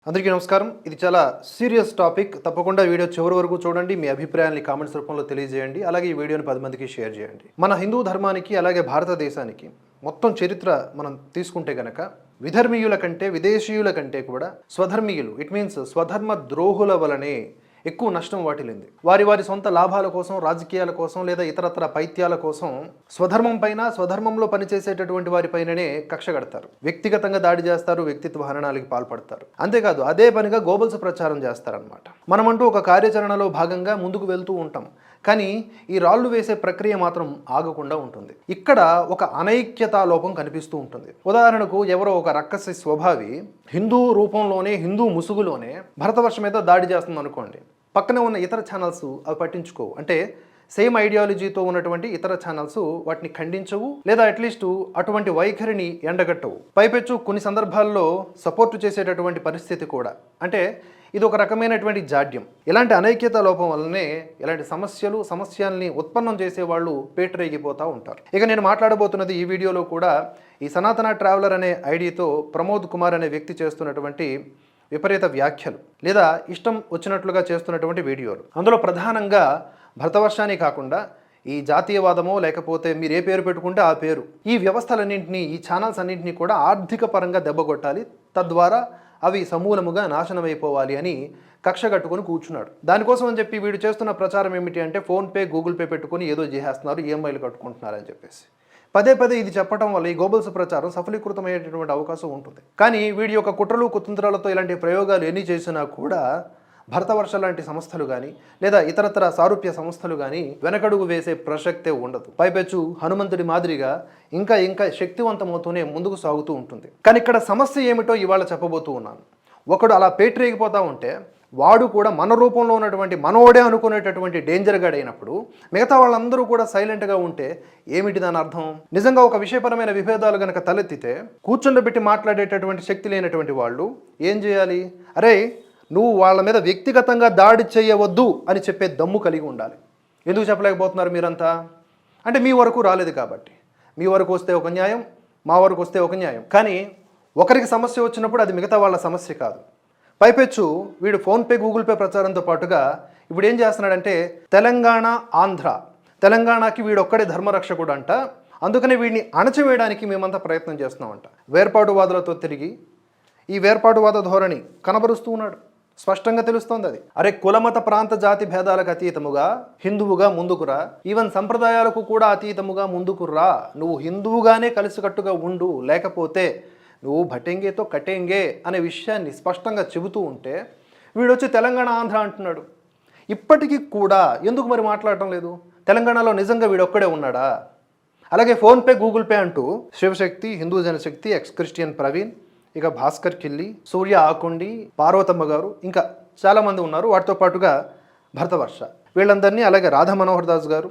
అందరికీ నమస్కారం. ఇది చాలా సీరియస్ టాపిక్. తప్పకుండా వీడియో చివరి వరకు చూడండి. మీ అభిప్రాయాన్ని కామెంట్స్ రూపంలో తెలియజేయండి. అలాగే ఈ వీడియోని 10 మందికి షేర్ చేయండి. మన హిందూ ధర్మానికి అలాగే భారతదేశానికి మొత్తం చరిత్ర మనం తీసుకుంటే గనక విధర్మీయుల కంటే విదేశీయుల కంటే కూడా స్వధర్మీయులు ఇట్ మీన్స్ స్వధర్మ ద్రోహుల వలనే ఎక్కువ నష్టం వాటిల్లింది. వారి సొంత లాభాల కోసం, రాజకీయాల కోసం లేదా ఇతరత్ర పైత్యాల కోసం స్వధర్మం పైన, స్వధర్మంలో పనిచేసేటటువంటి వారిపైననే కక్ష కడతారు. వ్యక్తిగతంగా దాడి చేస్తారు, వ్యక్తిత్వ హననాలకి పాల్పడతారు. అంతేకాదు అదే పనిగా గోబల్స్ ప్రచారం చేస్తారనమాట. మనమంటూ ఒక కార్యాచరణలో భాగంగా ముందుకు వెళ్తూ ఉంటాం. కానీ ఈ రాళ్లు వేసే ప్రక్రియ మాత్రం ఆగకుండా ఉంటుంది. ఇక్కడ ఒక అనైక్యతా లోపం కనిపిస్తూ ఉంటుంది. ఉదాహరణకు ఎవరో ఒక రక్కసి స్వభావి హిందూ రూపంలోనే, హిందూ ముసుగులోనే భరతవర్షం మీద దాడి చేస్తుంది అనుకోండి. పక్కనే ఉన్న ఇతర ఛానల్స్ అవి పట్టించుకోవు. అంటే సేమ్ ఐడియాలజీతో ఉన్నటువంటి ఇతర ఛానల్స్ వాటిని ఖండించవు, లేదా అట్లీస్ట్ అటువంటి వైఖరిని ఎండగట్టవు. పైపెచ్చు కొన్ని సందర్భాల్లో సపోర్టు చేసేటటువంటి పరిస్థితి కూడా. అంటే ఇది ఒక రకమైనటువంటి జాడ్యం. ఇలాంటి అనైక్యత లోపం వల్లనే ఇలాంటి సమస్యల్ని ఉత్పన్నం చేసేవాళ్ళు పేటరేగిపోతూ ఉంటారు. ఇక నేను మాట్లాడబోతున్నది ఈ వీడియోలో కూడా ఈ సనాతన ట్రావెలర్ అనే ఐడితో ప్రమోద్ కుమార్ అనే వ్యక్తి చేస్తున్నటువంటి విపరీత వ్యాఖ్యలు లేదా ఇష్టం వచ్చినట్లుగా చేస్తున్నటువంటి వీడియోలు. అందులో ప్రధానంగా భరతవర్షాన్ని కాకుండా ఈ జాతీయవాదమో లేకపోతే మీరు ఏ పేరు పెట్టుకుంటే ఆ పేరు, ఈ వ్యవస్థలన్నింటినీ, ఈ ఛానల్స్ అన్నింటినీ కూడా ఆర్థిక పరంగా దెబ్బగొట్టాలి, తద్వారా అవి సమూలముగా నాశనమైపోవాలి అని కక్ష కట్టుకుని కూర్చున్నాడు. దానికోసం అని చెప్పి వీడు చేస్తున్న ప్రచారం ఏమిటి అంటే ఫోన్పే, గూగుల్ పే పెట్టుకుని ఏదో చేసేస్తున్నారు, ఈఎంఐలు కట్టుకుంటున్నారు అని చెప్పేసి పదే ఇది చెప్పడం వల్ల ఈ గోబల్స్ ప్రచారం సఫలీకృతమయ్యేటటువంటి అవకాశం ఉంటుంది. కానీ వీడి యొక్క కుట్రలు కుతంత్రాలతో ఇలాంటి ప్రయోగాలు ఎన్ని చేసినా కూడా భరతవర్ష లాంటి సంస్థలు కానీ లేదా ఇతరత్ర సారూప్య సంస్థలు కానీ వెనకడుగు వేసే ప్రసక్తే ఉండదు. పైపెచ్చు హనుమంతుడి మాదిరిగా ఇంకా శక్తివంతమవుతూనే ముందుకు సాగుతూ ఉంటుంది. కానీ ఇక్కడ సమస్య ఏమిటో ఇవాళ చెప్పబోతూ ఉన్నాను. ఒకడు అలా పేటరేగిపోతూ ఉంటే వాడు కూడా మన రూపంలో ఉన్నటువంటి మనోడే అనుకునేటటువంటి డేంజర్ గాడ్ అయినప్పుడు మిగతా వాళ్ళందరూ కూడా సైలెంట్గా ఉంటే ఏమిటి దాని అర్థం? నిజంగా ఒక విషయపరమైన విభేదాలు కనుక తలెత్తితే కూర్చుండబెట్టి మాట్లాడేటటువంటి శక్తి లేనటువంటి వాళ్ళు ఏం చేయాలి? అరే నువ్వు వాళ్ళ మీద వ్యక్తిగతంగా దాడి చేయవద్దు అని చెప్పే దమ్ము కలిగి ఉండాలి. ఎందుకు చెప్పలేకపోతున్నారు మీరంతా? అంటే మీ వరకు రాలేదు కాబట్టి. మీ వరకు వస్తే ఒక న్యాయం, మా వరకు వస్తే ఒక న్యాయం. కానీ ఒకరికి సమస్య వచ్చినప్పుడు అది మిగతా వాళ్ళ సమస్య కాదు. పైపెచ్చు వీడు ఫోన్పే, గూగుల్ పే ప్రచారంతో పాటుగా ఇప్పుడు ఏం చేస్తున్నాడంటే తెలంగాణ, ఆంధ్ర, తెలంగాణకి వీడొక్కడే ధర్మరక్షకుడు అంట. అందుకనే వీడిని అణచివేయడానికి మేమంతా ప్రయత్నం చేస్తున్నామంట. వేర్పాటువాదులతో తిరిగి ఈ వేర్పాటువాద ధోరణి కనబరుస్తూ ఉన్నాడు. స్పష్టంగా తెలుస్తోంది అది. అరే కులమత ప్రాంత జాతి భేదాలకు అతీతముగా హిందువుగా ముందుకురా, ఈవెన్ సంప్రదాయాలకు కూడా అతీతముగా ముందుకురా. నువ్వు హిందువుగానే కలిసికట్టుగా ఉండు, లేకపోతే నువ్వు భటెంగేతో కటెంగే అనే విషయాన్ని స్పష్టంగా చెబుతూ ఉంటే వీడొచ్చి తెలంగాణ, ఆంధ్ర అంటున్నాడు. ఇప్పటికీ కూడా ఎందుకు మరి మాట్లాడటం లేదు? తెలంగాణలో నిజంగా వీడొక్కడే ఉన్నాడా? అలాగే ఫోన్పే, గూగుల్ పే అంటూ శివశక్తి, హిందూ జనశక్తి, ఎక్స్ క్రిస్టియన్ ప్రవీణ్, ఇక భాస్కర్ కిల్లి, సూర్య ఆకుండి, పార్వతమ్మ గారు, ఇంకా చాలామంది ఉన్నారు. వాటితో పాటుగా భరతవర్ష, వీళ్ళందరినీ, అలాగే రాధా మనోహర్ దాస్ గారు,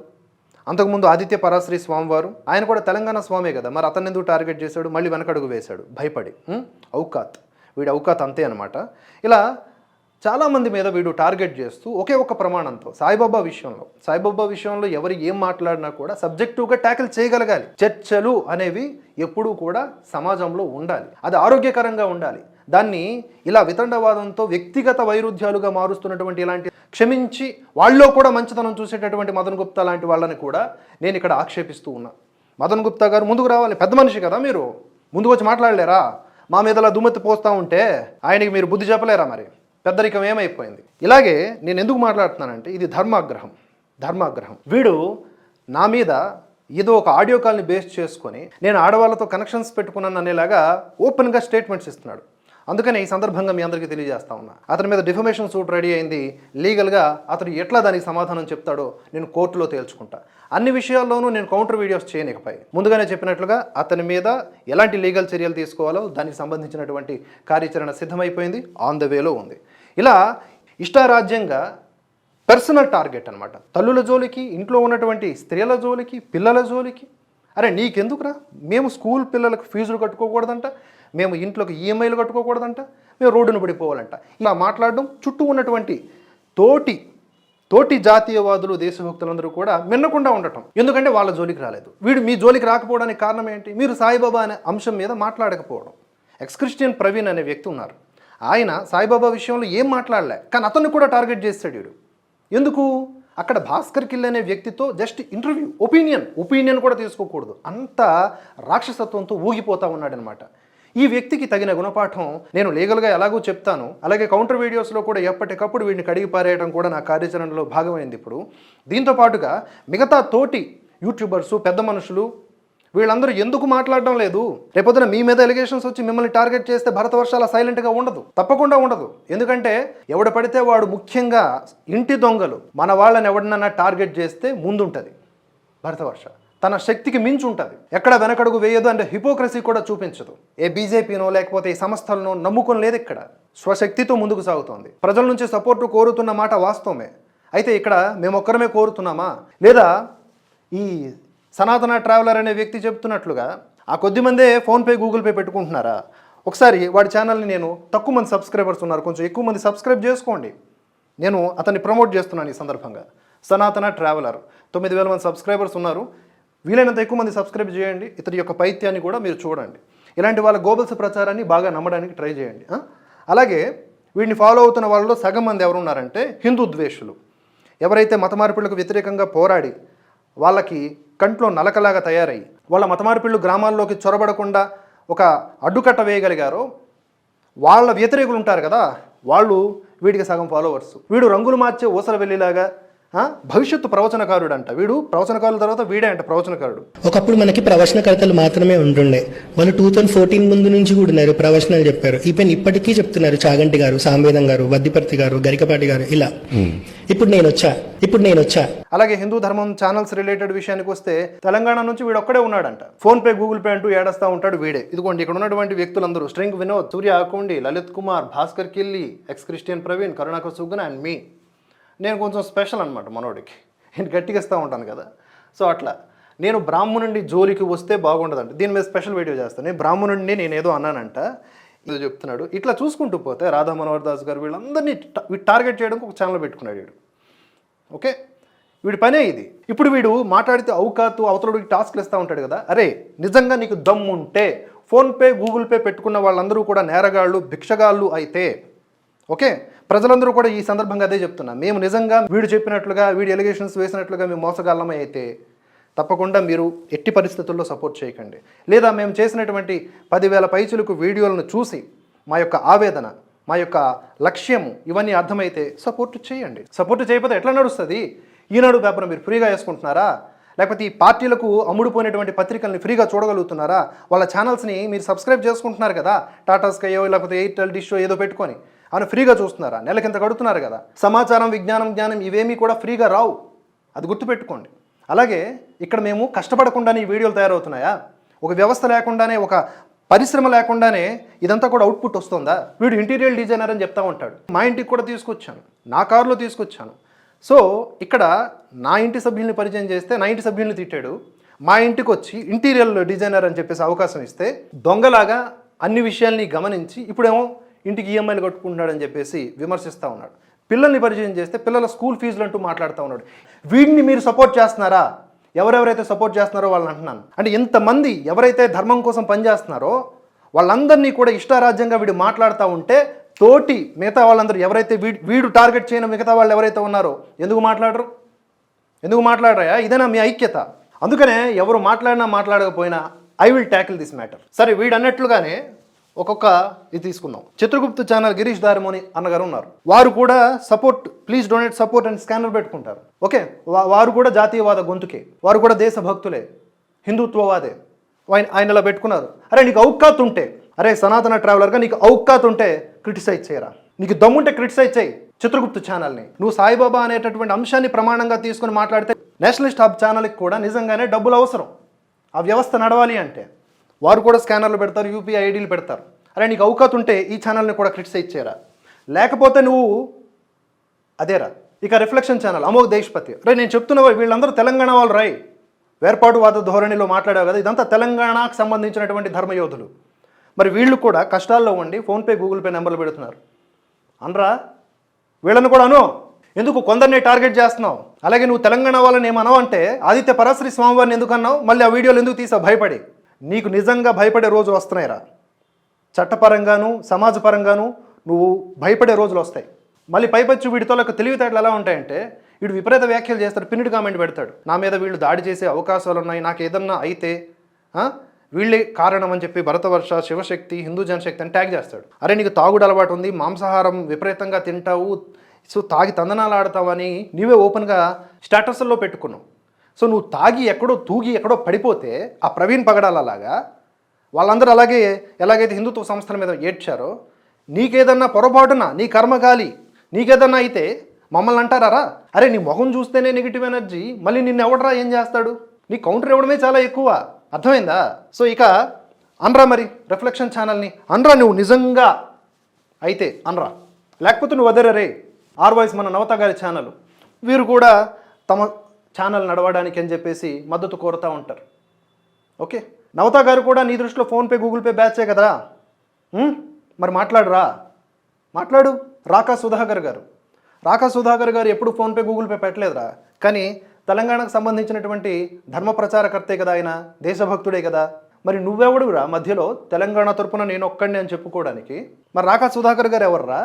అంతకుముందు ఆదిత్య పరాశ్రీ స్వామి వారు, ఆయన కూడా తెలంగాణ స్వామే కదా, మరి అతన్ని ఎందుకు టార్గెట్ చేశాడు? మళ్ళీ వెనకడుగు వేశాడు భయపడి. ఔకాత్, వీడు ఔకాత్ అంతే అనమాట. ఇలా చాలామంది మీద వీడు టార్గెట్ చేస్తూ ఒకే ఒక ప్రమాణంతో సాయిబాబా విషయంలో ఎవరు ఏం మాట్లాడినా కూడా సబ్జెక్టివ్గా ట్యాకిల్ చేయగలగాలి. చర్చలు అనేవి ఎప్పుడూ కూడా సమాజంలో ఉండాలి. అది ఆరోగ్యకరంగా ఉండాలి. దాన్ని ఇలా వితండవాదంతో వ్యక్తిగత వైరుధ్యాలుగా మారుస్తున్నటువంటి ఇలాంటి క్షమించి వాళ్ళలో కూడా మంచితనం చూసేటటువంటి మదన్ గుప్తా లాంటి వాళ్ళని కూడా నేను ఇక్కడ ఆక్షేపిస్తూ ఉన్నా. మదన్ గుప్తా గారు ముందుకు రావాలి. పెద్ద మనిషి కదా, మీరు ముందుకు వచ్చి మాట్లాడలేరా? మా మీదలా దుమ్మెత్తి పోస్తూ ఉంటే ఆయనకి మీరు బుద్ధి చెప్పలేరా? మరి పెద్దరికం ఏమైపోయింది? ఇలాగే నేను ఎందుకు మాట్లాడుతున్నానంటే ఇది ధర్మాగ్రహం. వీడు నా మీద ఏదో ఒక ఆడియో కాల్ని బేస్ చేసుకొని నేను ఆడవాళ్ళతో కనెక్షన్స్ పెట్టుకున్నాను అనేలాగా ఓపెన్గా స్టేట్మెంట్స్ ఇస్తున్నాడు. అందుకని ఈ సందర్భంగా మీ అందరికీ తెలియజేస్తా ఉన్నా, అతని మీద డిఫమేషన్ సూట్ రెడీ అయింది. లీగల్గా అతను ఎట్లా దానికి సమాధానం చెప్తాడో నేను కోర్టులో తేల్చుకుంటా. అన్ని విషయాల్లోనూ నేను కౌంటర్ వీడియోస్ చేయనికపై ముందుగానే చెప్పినట్లుగా అతని మీద ఎలాంటి లీగల్ చర్యలు తీసుకోవాలో దానికి సంబంధించినటువంటి కార్యాచరణ సిద్ధమైపోయింది, ఆన్ ద వేలో ఉంది. ఇలా ఇష్టారాజ్యంగా పర్సనల్ టార్గెట్ అనమాట. తల్లుల జోలికి, ఇంట్లో ఉన్నటువంటి స్త్రీల జోలికి, పిల్లల జోలికి. అరే నీకెందుకురా? మేము స్కూల్ పిల్లలకు ఫీజులు కట్టుకోకూడదంట, మేము ఇంట్లోకి ఈఎంఐలు కట్టుకోకూడదంట, మేము రోడ్డును పడిపోవాలంట. ఇలా మాట్లాడడం చుట్టూ ఉన్నటువంటి తోటి జాతీయవాదులు, దేశభక్తులందరూ కూడా మిన్నకుండా ఉండటం. ఎందుకంటే వాళ్ళ జోలికి రాలేదు. వీడు మీ జోలికి రాకపోవడానికి కారణం ఏంటి? మీరు సాయిబాబా అనే అంశం మీద మాట్లాడకపోవడం. ఎక్స్ క్రిస్టియన్ ప్రవీణ్ అనే వ్యక్తి ఉన్నారు. ఆయన సాయిబాబా విషయంలో ఏం మాట్లాడలే, కానీ అతన్ని కూడా టార్గెట్ చేస్తాడు వీడు. ఎందుకు? అక్కడ భాస్కర్ కిల్ అనే వ్యక్తితో జస్ట్ ఇంటర్వ్యూ, ఒపీనియన్ కూడా తీసుకోకూడదు, అంత రాక్షసత్వంతో ఊగిపోతూ ఉన్నాడనమాట. ఈ వ్యక్తికి తగిన గుణపాఠం నేను లీగల్గా ఎలాగో చెప్తాను, అలాగే కౌంటర్ వీడియోస్లో కూడా ఎప్పటికప్పుడు వీడిని కడిగి పారేయడం కూడా నా కార్యాచరణలో భాగమైంది. ఇప్పుడు దీంతో పాటుగా మిగతా తోటి యూట్యూబర్సు, పెద్ద మనుషులు వీళ్ళందరూ ఎందుకు మాట్లాడడం లేదు? రేపొద్దున మీ మీద ఎలిగేషన్స్ వచ్చి మిమ్మల్ని టార్గెట్ చేస్తే భరతవర్షాల సైలెంట్గా ఉండదు, తప్పకుండా ఉండదు. ఎందుకంటే ఎవడ పడితే వాడు, ముఖ్యంగా ఇంటి దొంగలు మన వాళ్ళని ఎవడనన్నా టార్గెట్ చేస్తే ముందుంటుంది భరతవర్ష. తన శక్తికి మించి ఉంటుంది, ఎక్కడ వెనకడుగు వేయదు, అంటే హిపోక్రసీ కూడా చూపించదు. ఏ బీజేపీనో లేకపోతే ఈ సంస్థలను నమ్ముకొని లేదు, ఇక్కడ స్వశక్తితో ముందుకు సాగుతోంది. ప్రజల నుంచి సపోర్టు కోరుతున్న మాట వాస్తవమే. అయితే ఇక్కడ మేము ఒక్కరమే కోరుతున్నామా? లేదా ఈ సనాతన ట్రావెలర్ అనే వ్యక్తి చెప్తున్నట్లుగా ఆ కొద్దిమందే ఫోన్పే, గూగుల్ పే పెట్టుకుంటున్నారా? ఒకసారి వాడి ఛానల్ని, నేను తక్కువ మంది సబ్స్క్రైబర్స్ ఉన్నారు, కొంచెం ఎక్కువ మంది సబ్స్క్రైబ్ చేసుకోండి. నేను అతన్ని ప్రమోట్ చేస్తున్నాను ఈ సందర్భంగా. సనాతన ట్రావెలర్ 9,000 మంది సబ్స్క్రైబర్స్ ఉన్నారు. వీలైనంత ఎక్కువ మంది సబ్స్క్రైబ్ చేయండి. ఇతని యొక్క పైత్యాన్ని కూడా మీరు చూడండి. ఇలాంటి వాళ్ళ గోబల్స్ ప్రచారాన్ని బాగా నమ్మడానికి ట్రై చేయండి. అలాగే వీడిని ఫాలో అవుతున్న వాళ్ళలో సగం మంది ఎవరున్నారంటే హిందూ ద్వేషులు. ఎవరైతే మత మార్పిడులకు వ్యతిరేకంగా పోరాడి వాళ్ళకి కంట్లో నలకలాగా తయారై వాళ్ళ మత మార్పిళ్ళు గ్రామాల్లోకి చొరబడకుండా ఒక అడ్డుకట్ట వేయగలిగారో వాళ్ళ వ్యతిరేకులు ఉంటారు కదా, వాళ్ళు వీడికి సగం ఫాలోవర్స్. వీడు రంగులు మార్చే ఊసర వెళ్ళిలాగా భవిష్యత్తు ప్రవచనకారుడు అంట. వీడు ప్రవచనకారుల తర్వాత వీడే అంట ప్రవచనకారుడు. ఒకప్పుడు మనకి ప్రవచనకర్తలు మాత్రమే ఉంటుండే, వాళ్ళు 2014 ముందు నుంచి కూడా ఉన్నారు, ప్రవచనాలు చెప్పారు. ఈవెన్ ఇప్పటికీ చెప్తున్నారు. చాగంటి గారు, సాంవేదం గారు, వద్దిపర్తి గారు, గరికపాటి గారు, ఇలా. ఇప్పుడు నేను వచ్చా. అలాగే హిందూ ధర్మం ఛానల్స్ రిలేటెడ్ విషయానికి వస్తే తెలంగాణ నుంచి వీడు ఒక్కడే ఉన్నాడంట. ఫోన్ పే, గూగుల్ పే అంటూ ఏడస్తా ఉంటాడు వీడే. ఇదిగోండి ఇక్కడ ఉన్నటువంటి వ్యక్తులందరూ string Vinod, Surya Akundi, Lalit Kumar, Bhaskar Killi, ex Christian Praveen, Karunakar Suggan and మీ. నేను కొంచెం స్పెషల్ అనమాట మనోడికి, నేను గట్టిగా ఇస్తూ ఉంటాను కదా. సో అట్లా నేను బ్రాహ్మణుడి జోలికి వస్తే బాగుండదంట. దీని మీద స్పెషల్ వీడియో చేస్తాను. నేను బ్రాహ్మణుడిని నేనేదో అన్నానంట, ఇది చెప్తున్నాడు. ఇట్లా చూసుకుంటూ పోతే రాధా మనోహర్ దాస్ గారు వీళ్ళందరినీ టార్గెట్ చేయడానికి ఒక ఛానల్ పెట్టుకున్నాడు వీడు. ఓకే, వీడి పనే ఇది. ఇప్పుడు వీడు మాట్లాడితే అవుకాతు అవతలడికి టాస్క్లు ఇస్తూ ఉంటాడు కదా. అరే నిజంగా నీకు దమ్ముంటే ఫోన్పే, గూగుల్ పే పెట్టుకున్న వాళ్ళందరూ కూడా నేరగాళ్ళు, భిక్షగాళ్ళు అయితే ఓకే. ప్రజలందరూ కూడా ఈ సందర్భంగా అదే చెప్తున్నా, మేము నిజంగా వీడు చెప్పినట్లుగా, వీడి ఎలిగేషన్స్ వేసినట్లుగా మేము మోసగాళ్ళమే అయితే తప్పకుండా మీరు ఎట్టి పరిస్థితుల్లో సపోర్ట్ చేయకండి. లేదా మేము చేసినటువంటి 10,000 పైచులకు వీడియోలను చూసి మా యొక్క ఆవేదన, మా యొక్క లక్ష్యము ఇవన్నీ అర్థమైతే సపోర్ట్ చేయండి. సపోర్ట్ చేయకపోతే ఎట్లా నడుస్తుంది? ఈనాడు పేపర్ మీరు ఫ్రీగా వేసుకుంటున్నారా? లేకపోతే ఈ పార్టీలకు అమ్ముడుపోయినటువంటి పత్రికల్ని ఫ్రీగా చూడగలుగుతున్నారా? వాళ్ళ ఛానల్స్ని మీరు సబ్స్క్రైబ్ చేసుకుంటున్నారు కదా, టాటా స్కైయో లేకపోతే ఎయిర్టెల్, డిషో ఏదో పెట్టుకొని అని ఫ్రీగా చూస్తున్నారా? నెలకింత కడుతున్నారు కదా. సమాచారం, విజ్ఞానం, జ్ఞానం ఇవేమీ కూడా ఫ్రీగా రావు, అది గుర్తుపెట్టుకోండి. అలాగే ఇక్కడ మేము కష్టపడకుండానే ఈ వీడియోలు తయారవుతున్నాయా? ఒక వ్యవస్థ లేకుండానే, ఒక పరిశ్రమ లేకుండానే ఇదంతా కూడా అవుట్పుట్ వస్తుందా? వీడు ఇంటీరియర్ డిజైనర్ అని చెప్తా ఉంటాడు. మా ఇంటికి కూడా తీసుకొచ్చాను, నా కారులో తీసుకొచ్చాను. సో ఇక్కడ నా ఇంటి సభ్యుల్ని పరిచయం చేస్తే నా ఇంటి సభ్యుల్ని తిట్టాడు. మా ఇంటికి వచ్చి ఇంటీరియర్ డిజైనర్ అని చెప్పేసి అవకాశం ఇస్తే దొంగలాగా అన్ని విషయాల్ని గమనించి ఇప్పుడేమో ఇంటికి ఈఎంఐలు కట్టుకుంటున్నాడని చెప్పేసి విమర్శిస్తూ ఉన్నాడు. పిల్లల్ని పరిచయం చేస్తే పిల్లల స్కూల్ ఫీజులు అంటూ మాట్లాడుతూ ఉన్నాడు. వీడిని మీరు సపోర్ట్ చేస్తున్నారా? ఎవరెవరైతే సపోర్ట్ చేస్తున్నారో వాళ్ళని అంటున్నాను. అంటే ఇంతమంది ఎవరైతే ధర్మం కోసం పనిచేస్తున్నారో వాళ్ళందరినీ కూడా ఇష్టారాజ్యంగా వీడు మాట్లాడుతూ ఉంటే తోటి మిగతా వాళ్ళందరూ ఎవరైతే వీడు టార్గెట్ చేయని మిగతా వాళ్ళు ఎవరైతే ఉన్నారో ఎందుకు మాట్లాడరా? ఇదేనా మీ ఐక్యత? అందుకనే ఎవరు మాట్లాడినా మాట్లాడకపోయినా I will tackle this matter. సరే, వీడు అన్నట్లుగానే ఒక్కొక్క ఇది తీసుకుందాం. చిత్రగుప్త ఛానల్ గిరీష్ దారిమోని అన్నగారు ఉన్నారు. వారు కూడా సపోర్ట్, ప్లీజ్ డొనేట్ సపోర్ట్ అని స్కానర్ పెట్టుకుంటారు. ఓకే, వారు కూడా జాతీయవాద గొంతుకే, వారు కూడా దేశభక్తులే, హిందుత్వవాదే. ఆయన ఇలా పెట్టుకున్నారు. అరే నీకు ఔకాత్ ఉంటే, అరే సనాతన ట్రావెలర్గా నీకు ఔకాత్ ఉంటే క్రిటిసైజ్ చేయరా? నీకు దమ్ముంటే క్రిటిసైజ్ చేయి చిత్రగుప్త ఛానల్ని. నువ్వు సాయిబాబా అనేటటువంటి అంశాన్ని ప్రమాణంగా తీసుకుని మాట్లాడితే నేషనలిస్ట్ హబ్ ఛానల్కి కూడా నిజంగానే డబ్బులు అవసరం. ఆ వ్యవస్థ నడవాలి అంటే వారు కూడా స్కానర్లు పెడతారు, యూపీఐ ఐడీలు పెడతారు. అరే నీకు అవకాశం ఉంటే ఈ ఛానల్ని కూడా క్రిటిసైజ్ చేయరా? లేకపోతే నువ్వు అదేరా. ఇక రిఫ్లెక్షన్ ఛానల్ అమోఘ్ దేశ్పతి, రే నేను చెప్తున్నా వీళ్ళందరూ తెలంగాణ వాళ్ళు రాయ్, వేర్పాటువాద ధోరణిలో మాట్లాడావు కదా, ఇదంతా తెలంగాణకు సంబంధించినటువంటి ధర్మయోధులు. మరి వీళ్ళు కూడా కష్టాల్లో ఉండి ఫోన్పే, గూగుల్ పే నెంబర్లు పెడుతున్నారు అనరా? వీళ్ళని కూడా అను. ఎందుకు కొందరిని టార్గెట్ చేస్తున్నావు? అలాగే నువ్వు తెలంగాణ వాళ్ళని ఏమన్నావు అంటే ఆదిత్య పరాశ్రీ స్వామివారిని ఎందుకు అన్నావు? మళ్ళీ ఆ వీడియోలు ఎందుకు తీసావు? భయపడి. నీకు నిజంగా భయపడే రోజు వస్తున్నాయిరా. చట్టపరంగాను, సమాజపరంగాను నువ్వు భయపడే రోజులు వస్తాయి. మళ్ళీ పైపచ్చు వీడితో తెలివితేటలు ఎలా ఉంటాయంటే, వీడు విపరీత వ్యాఖ్యలు చేస్తాడు, పిన్నిటి కామెంట్ పెడతాడు, నా మీద వీళ్ళు దాడి చేసే అవకాశాలు ఉన్నాయి, నాకు ఏదన్నా అయితే వీళ్ళే కారణం అని చెప్పి భరతవర్ష, శివశక్తి, హిందూ జనశక్తి అని ట్యాగ్ చేస్తాడు. అరే నీకు తాగుడు అలవాటు ఉంది, మాంసాహారం విపరీతంగా తింటావు, సో తాగి తందనాలు ఆడతావని నీవే ఓపెన్గా స్టేటస్ల్లో పెట్టుకున్నావు. సో నువ్వు తాగి ఎక్కడో తూగి ఎక్కడో పడిపోతే ఆ ప్రవీణ్ పగడాలలాగా వాళ్ళందరూ అలాగే ఎలాగైతే హిందుత్వ సంస్థల మీద ఏడ్చారో, నీకేదన్నా పొరపాటున నీ కర్మగాలి నీకేదన్నా అయితే మమ్మల్ని అంటారా? అరే నీ మొహం చూస్తేనే నెగిటివ్ ఎనర్జీ, మళ్ళీ నిన్ను ఎవడరా ఏం చేస్తాడు? నీ కౌంటర్ ఇవ్వడమే చాలా ఎక్కువ, అర్థమైందా? సో ఇక అనరా మరి రిఫ్లెక్షన్ ఛానల్ని, అనరా నువ్వు నిజంగా అయితే అనరా, లేకపోతే నువ్వు వదరరే. ఆర్వాయిస్ మన నవత గారి ఛానల్, వీరు కూడా తమ ఛానల్ నడవడానికి అని చెప్పేసి మద్దతు కోరుతూ ఉంటారు. ఓకే, నవత గారు కూడా నీ దృష్టిలో ఫోన్పే గూగుల్ పే బ్యాచే కదా, మరి మాట్లాడరా, మాట్లాడు. రాకా సుధాకర్ గారు ఎప్పుడు ఫోన్పే గూగుల్ పే పెట్టలేదురా, కానీ తెలంగాణకు సంబంధించినటువంటి ధర్మ ప్రచారకర్తే కదా ఆయన, దేశభక్తుడే కదా. మరి నువ్వెవడురా మధ్యలో తెలంగాణ తరపున నేను ఒక్కడిని అని చెప్పుకోవడానికి? మరి రాకా సుధాకర్ గారు ఎవర్రా?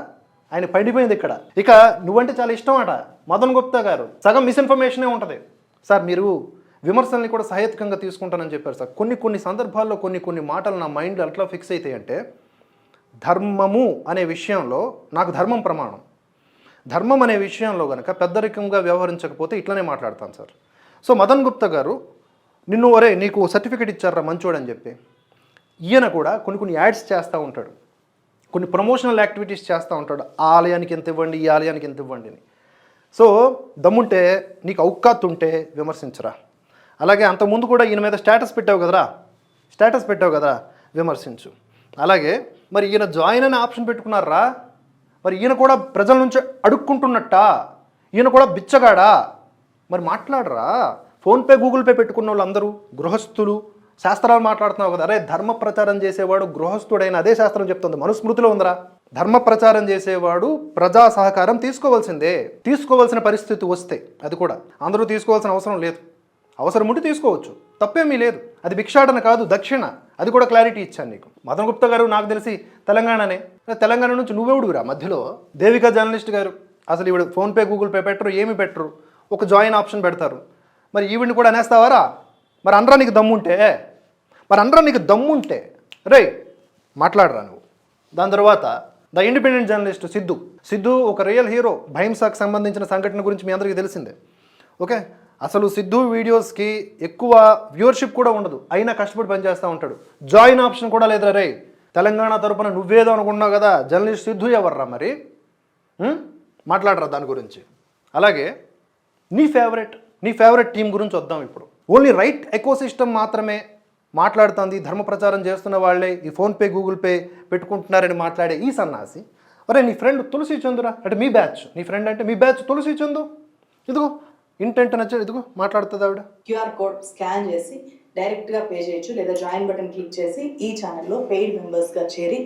ఆయన పడిపోయింది ఇక్కడ. ఇక నువ్వంటే చాలా ఇష్టం అట మదన్ గుప్తా గారు, సగం మిస్ఇన్ఫర్మేషనే ఉంటుంది. సార్ మీరు విమర్శల్ని కూడా సహేతుకంగా తీసుకుంటానని చెప్పారు సార్. కొన్ని సందర్భాల్లో కొన్ని మాటలు నా మైండ్లో అట్లా ఫిక్స్ అవుతాయి అంటే, ధర్మము అనే విషయంలో నాకు ధర్మం ప్రమాణం, ధర్మం అనే విషయంలో కనుక పెద్దరికంగా వ్యవహరించకపోతే ఇట్లనే మాట్లాడతాను సార్. సో మదన్ గుప్తా గారు నిన్ను ఒరే నీకు సర్టిఫికేట్ ఇచ్చారా మంచోడని చెప్పి, ఈయన కూడా కొన్ని యాడ్స్ చేస్తూ ఉంటాడు, కొన్ని ప్రమోషనల్ యాక్టివిటీస్ చేస్తూ ఉంటాడు. ఆ ఆలయానికి ఎంత ఇవ్వండి, ఈ ఆలయానికి ఎంత ఇవ్వండి అని. సో దమ్ముంటే నీకు ఔకాత్ ఉంటే విమర్శించరా. అలాగే అంతకుముందు కూడా ఈయన మీద స్టేటస్ పెట్టావు కదరా, విమర్శించు. అలాగే మరి ఈయన జాయిన్ అనే ఆప్షన్ పెట్టుకున్నారా, మరి ఈయన కూడా ప్రజల నుంచి అడుక్కుంటున్నట్టా, ఈయన కూడా బిచ్చగాడా, మరి మాట్లాడరా. ఫోన్పే గూగుల్ పే పెట్టుకున్న వాళ్ళందరూ గృహస్థులు, శాస్త్రాలు మాట్లాడుతున్నావు కదా. అరే ధర్మ ప్రచారం చేసేవాడు గృహస్థుడైన అదే శాస్త్రం చెప్తుంది, మనుస్మృతిలో ఉందిరా. ధర్మ ప్రచారం చేసేవాడు ప్రజా సహకారం తీసుకోవాల్సిన పరిస్థితి వస్తే, అది కూడా అందరూ తీసుకోవాల్సిన అవసరం లేదు, అవసరం ఉంటే తీసుకోవచ్చు, తప్పేమీ లేదు. అది భిక్షాటన కాదు, దక్షిణ. అది కూడా క్లారిటీ ఇచ్చాను నీకు. మదన్ గుప్తా గారు నాకు తెలిసి తెలంగాణనే, తెలంగాణ నుంచి నువ్వెవడుగురా మధ్యలో? దేవిక జర్నలిస్ట్ గారు అసలు ఈవిడ ఫోన్పే గూగుల్ పే పెట్టరు, ఏమి పెట్టరు, ఒక జాయిన్ ఆప్షన్ పెడతారు. మరి ఈవిడిని కూడా అనేస్తావారా? మరి అనరా నీకు దమ్ముంటే రే మాట్లాడరా నువ్వు. దాని తర్వాత ద ఇండిపెండెంట్ జర్నలిస్ట్ సిద్ధు ఒక రియల్ హీరో. భైంసాకు సంబంధించిన సంఘటన గురించి మీ అందరికీ తెలిసిందే. ఓకే, అసలు సిద్ధు వీడియోస్కి ఎక్కువ వ్యూవర్షిప్ కూడా ఉండదు, అయినా కష్టపడి పనిచేస్తూ ఉంటాడు. జాయిన్ ఆప్షన్ కూడా లేదురా రే. తెలంగాణ తరపున నువ్వేదో అనుకున్నావు కదా, జర్నలిస్ట్ సిద్ధు ఎవర్రా మరి? మాట్లాడరా దాని గురించి. అలాగే నీ ఫేవరెట్ టీం గురించి వద్దాం ఇప్పుడు. ఓన్లీ రైట్ ఎకోసిస్టమ్ మాత్రమే మాట్లాడుతుంది, ధర్మ ప్రచారం చేస్తున్న వాళ్ళే ఈ ఫోన్పే గూగుల్ పే పెట్టుకుంటున్నారని మాట్లాడే ఈ సన్నాసి, అరే నీ ఫ్రెండ్ తులసి చందురా, అంటే మీ బ్యాచ్, నీ ఫ్రెండ్ అంటే మీ బ్యాచ్ తులసి చందు, ఇదిగో ఇంటెంట్ నచ్చాడు, ఇదిగో మాట్లాడుతుంది ఆవిడ. క్యూఆర్ కోడ్ స్కాన్ చేసి డైరెక్ట్గా పే చేయొచ్చు, లేదా జాయిన్ బటన్ క్లిక్ చేసి ఈ ఛానల్లో పెయిడ్ మెంబర్స్గా చేరి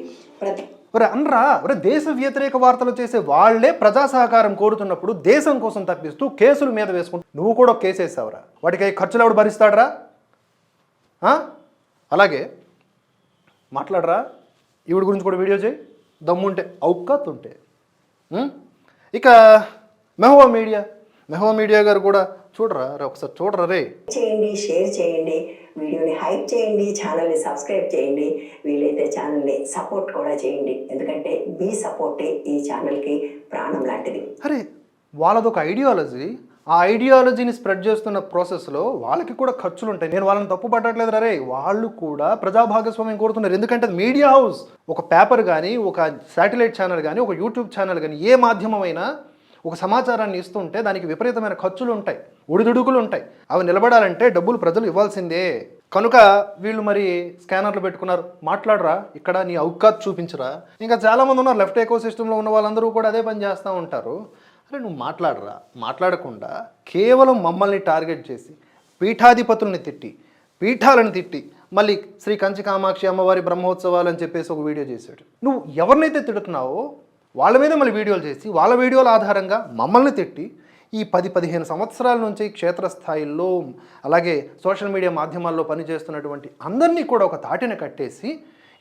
దేశ వ్యతిరేక వార్తలు చేసే వాళ్లే ప్రజా సహకారం కోరుతున్నప్పుడు దేశం కోసం తప్పిస్తూ కేసుల మీద వేసుకుంటూ నువ్వు కూడా ఒక కేసు వేసావురా, వాటికి ఖర్చులు ఎవడు భరిస్తాడరా? అలాగే మాట్లాడరా, ఈవిడ గురించి కూడా వీడియో చేయి దమ్ముంటే, ఔకాత్ ఉంటే. ఇక మెహో మీడియా గారు కూడా చూడరా, ఒకసారి చూడరా రే. చేయండి, షేర్ చేయండి, వీడియోని హైప్ చేయండి, ఛానల్ని సబ్స్క్రైబ్ చేయండి, వీలైతే ఛానల్ని సపోర్ట్ కూడా చేయండి. ఎందుకంటే మీ సపోర్టే ఈ ఛానల్కి ప్రాణం లాంటిది. అరే వాళ్ళదొక ఐడియాలజీ, ఆ ఐడియాలజీని స్ప్రెడ్ చేస్తున్న ప్రాసెస్లో వాళ్ళకి కూడా ఖర్చులు ఉంటాయి. నేను వాళ్ళని తప్పు పట్టట్లేదు రే, వాళ్ళు కూడా ప్రజా భాగస్వామ్యం కోరుతున్నారు. ఎందుకంటే మీడియా హౌస్, ఒక పేపర్ కానీ, ఒక శాటిలైట్ ఛానల్ కానీ, ఒక యూట్యూబ్ ఛానల్ కానీ, ఏ మాధ్యమమైనా ఒక సమాచారాన్ని ఇస్తుంటే దానికి విపరీతమైన ఖర్చులు ఉంటాయి, ఒడిదుడుకులు ఉంటాయి. అవి నిలబడాలంటే డబ్బులు ప్రజలు ఇవ్వాల్సిందే. కనుక వీళ్ళు మరి స్కానర్లు పెట్టుకున్నారు. మాట్లాడరా, ఇక్కడ నీ ఔకాత్ చూపించరా. ఇంకా చాలామంది ఉన్నారు లెఫ్ట్ ఎకో సిస్టంలో ఉన్న వాళ్ళందరూ కూడా అదే పని చేస్తూ ఉంటారు. అరే నువ్వు మాట్లాడరా, మాట్లాడకుండా కేవలం మమ్మల్ని టార్గెట్ చేసి పీఠాధిపతుల్ని తిట్టి, పీఠాలను తిట్టి, మళ్ళీ శ్రీ కంచి కామాక్షి అమ్మవారి బ్రహ్మోత్సవాలు అని చెప్పేసి ఒక వీడియో చేశాడు. నువ్వు ఎవరినైతే తిడుతున్నావో వాళ్ళ మీద మళ్ళీ వీడియోలు చేసి వాళ్ళ వీడియోల ఆధారంగా మమ్మల్ని తిట్టి ఈ 10-15 సంవత్సరాల నుంచి క్షేత్రస్థాయిల్లో అలాగే సోషల్ మీడియా మాధ్యమాల్లో పనిచేస్తున్నటువంటి అందరినీ కూడా ఒక తాటిని కట్టేసి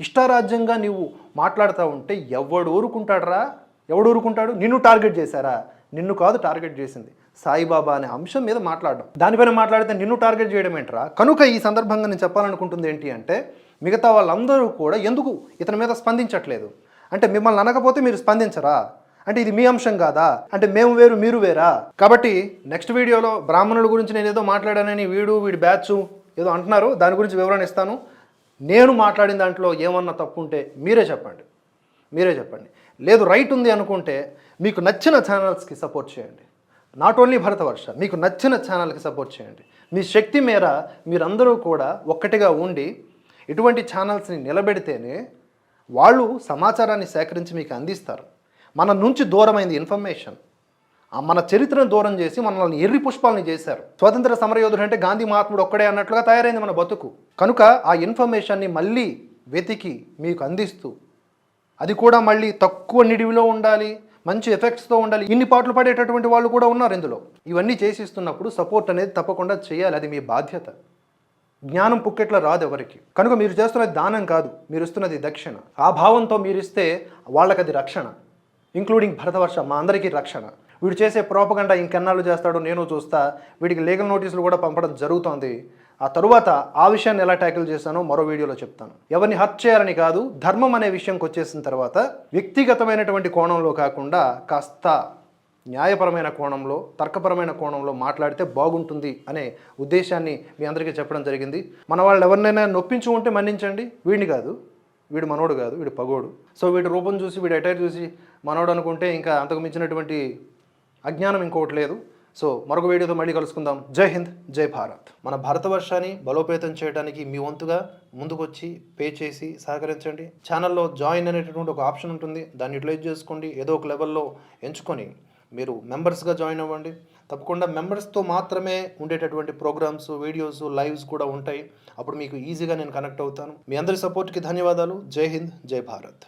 ఇష్టారాజ్యంగా నువ్వు మాట్లాడుతూ ఉంటే ఎవడు ఊరుకుంటాడు? నిన్ను టార్గెట్ చేశారా? నిన్ను కాదు టార్గెట్ చేసింది, సాయిబాబా అనే అంశం మీద మాట్లాడడం. దానిపైన మాట్లాడితే నిన్ను టార్గెట్ చేయడం ఏంట్రా? కనుక ఈ సందర్భంగా నేను చెప్పాలనుకుంటుంది ఏంటి అంటే, మిగతా వాళ్ళందరూ కూడా ఎందుకు ఇతని మీద స్పందించట్లేదు అంటే, మిమ్మల్ని అనకపోతే మీరు స్పందించరా అంటే ఇది మీ అంశం కాదా అంటే, మేము వేరు మీరు వేరా? కాబట్టి నెక్స్ట్ వీడియోలో బ్రాహ్మణుల గురించి నేను ఏదో మాట్లాడానని వీడి బ్యాచ్ ఏదో అంటున్నారు, దాని గురించి వివరణ ఇస్తాను. నేను మాట్లాడిన దాంట్లో ఏమన్నా తప్పు ఉంటే మీరే చెప్పండి. లేదు రైట్ ఉంది అనుకుంటే మీకు నచ్చిన ఛానల్స్కి సపోర్ట్ చేయండి. నాట్ ఓన్లీ భరతవర్ష, మీకు నచ్చిన ఛానల్కి సపోర్ట్ చేయండి. మీ శక్తి మేర మీరందరూ కూడా ఒక్కటిగా ఉండి ఇటువంటి ఛానల్స్ని నిలబెడితేనే వాళ్ళు సమాచారాన్ని సేకరించి మీకు అందిస్తారు. మన నుంచి దూరమైంది ఇన్ఫర్మేషన్, మన చరిత్రను దూరం చేసి మనల్ని ఎర్రి పుష్పాలని చేశారు. స్వతంత్ర సమరయోధుడు అంటే గాంధీ మహాత్ముడు ఒక్కడే అన్నట్లుగా తయారైంది మన బతుకు. కనుక ఆ ఇన్ఫర్మేషన్ని మళ్ళీ వెతికి మీకు అందిస్తూ, అది కూడా మళ్ళీ తక్కువ నిడివిలో ఉండాలి, మంచి ఎఫెక్ట్స్తో ఉండాలి, ఇన్ని పాటలు పడేటటువంటి వాళ్ళు కూడా ఉన్నారు ఇందులో. ఇవన్నీ చేసిస్తున్నప్పుడు సపోర్ట్ అనేది తప్పకుండా చేయాలి, అది మీ బాధ్యత. జ్ఞానం పుక్కెట్లా రాదు ఎవరికి. కనుక మీరు చేస్తున్నది దానం కాదు, మీరు ఇస్తున్నది దక్షిణ. ఆ భావంతో మీరు ఇస్తే వాళ్ళకి అది రక్షణ, ఇంక్లూడింగ్ భరతవర్ష మా అందరికీ రక్షణ. వీడు చేసే ప్రోపగండా ఇంకెన్నాళ్ళు చేస్తాడో నేను చూస్తా. వీడికి లీగల్ నోటీసులు కూడా పంపడం జరుగుతోంది. ఆ తరువాత ఆ విషయాన్ని ఎలా ట్యాకిల్ చేస్తానో మరో వీడియోలో చెప్తాను. ఎవరిని హర్ట్ చేయాలని కాదు, ధర్మం అనే విషయంకి వచ్చేసిన తర్వాత వ్యక్తిగతమైనటువంటి కోణంలో కాకుండా కాస్త న్యాయపరమైన కోణంలో, తర్కపరమైన కోణంలో మాట్లాడితే బాగుంటుంది అనే ఉద్దేశాన్ని మీ అందరికీ చెప్పడం జరిగింది. మన వాళ్ళు ఎవరినైనా నొప్పించి ఉంటే మన్నించండి. వీడిని కాదు, వీడు మనోడు కాదు, వీడు పగోడు. సో వీడి రూపం చూసి, వీడి అటైర్ చూసి మనోడు అనుకుంటే ఇంకా అంతకు మించినటువంటి అజ్ఞానం ఇంకోటి లేదు. సో మరొక వీడియోతో మళ్ళీ కలుసుకుందాం. జై హింద్, జై భారత్. మన భారతవర్షాన్ని బలోపేతం చేయడానికి మీ వంతుగా ముందుకొచ్చి పే చేసి సహకరించండి. ఛానల్లో జాయిన్ అనేటటువంటి ఒక ఆప్షన్ ఉంటుంది, దాన్ని యూటిలైజ్ చేసుకోండి. ఏదో ఒక లెవెల్లో ఎంచుకొని మీరు మెంబర్స్గా జాయిన్ అవ్వండి. తప్పకుండా మెంబర్స్తో మాత్రమే ఉండేటటువంటి ప్రోగ్రామ్స్, వీడియోస్, లైవ్స్ కూడా ఉంటాయి. అప్పుడు మీకు ఈజీగా నేను కనెక్ట్ అవుతాను. మీ అందరి సపోర్ట్కి ధన్యవాదాలు. జై హింద్, జై భారత్.